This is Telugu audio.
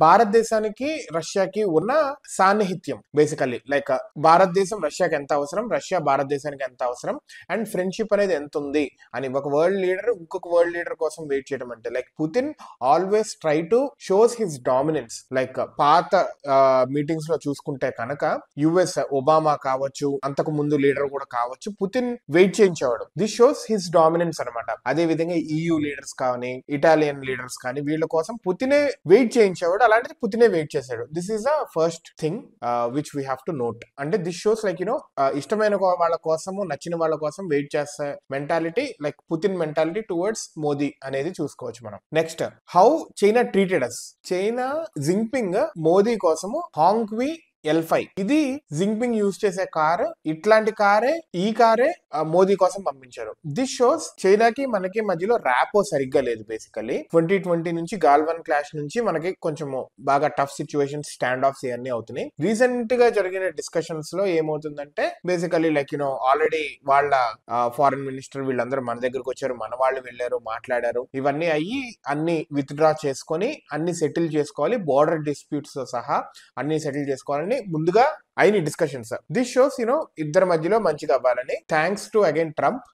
భారతదేశానికి రష్యాకి ఉన్న సాన్నిహిత్యం బేసికల్లీ లైక్ భారతదేశం రష్యాకి ఎంత అవసరం, రష్యా భారతదేశానికి ఎంత అవసరం, అండ్ ఫ్రెండ్షిప్ అనేది ఎంత ఉంది అని ఒక వరల్డ్ లీడర్ ఇంకొక వరల్డ్ లీడర్ కోసం వెయిట్ చేయడం అంటే like Putin always try to shows his dominance. Like పాత మీటింగ్స్ లో చూసుకుంటే కనుక యుఎస్ ఒబామా కావచ్చు, అంతకు ముందు లీడర్ కూడా కావచ్చు, పుతిన్ వెయిట్ చేయించేవాడు. దిస్ షోస్ హిస్ డామినెన్స్ అనమాట. అదే విధంగా EU లీడర్స్ కానీ ఇటాలియన్ లీడర్స్ కానీ వీళ్ళ కోసం పుతినే వెయిట్ చేయించేవాడు. అలాంటిది పుతినే వెయిట్ చేశాడు. This is the first thing which we have to note. అంటే దిస్ షోస్ లైక్ ఇష్టమైన వాళ్ళ కోసము నచ్చిన వాళ్ళ కోసం వెయిట్ చేసే mentality, like Putin mentality towards Modi అనేది చూసుకోవచ్చు మనం. Next, how China treated us. China Jinping Modi కోసము హాంగ్వి L5 ఇది జింగ్పింగ్ యూజ్ చేసే కారు. ఇట్లాంటి కారే ఈ కారే మోదీ కోసం పంపించారు. దిస్ షోస్ చైనాకి మనకి మధ్యలో ర్యాపో సరిగ్గా లేదు. బేసికలీ 2020 నుంచి గాల్వన్ క్లాష్ నుంచి మనకి కొంచెం బాగా టఫ్ సిచ్యువేషన్స్, స్టాండ్ ఆఫ్స్ ఇవన్నీ అవుతున్నాయి. రీసెంట్ గా జరిగిన డిస్కషన్స్ లో ఏమవుతుందంటే బేసికలీ లైక్ ఆల్రెడీ వాళ్ళ ఫారెన్ మినిస్టర్ వీళ్ళందరూ మన దగ్గరకు వచ్చారు, మన వాళ్ళు వెళ్ళారు, మాట్లాడారు. ఇవన్నీ అయ్యి అన్ని విత్డ్రా చేసుకొని అన్ని సెటిల్ చేసుకోవాలి, బోర్డర్ డిస్ప్యూట్స్ తో సహా అన్ని సెటిల్ చేసుకోవాలని ముందుగా అయిన డిస్కషన్స్. దిస్ షోస్ ఇద్దరి మధ్యలో మంచిగా అవ్వాలని. Thanks to again Trump.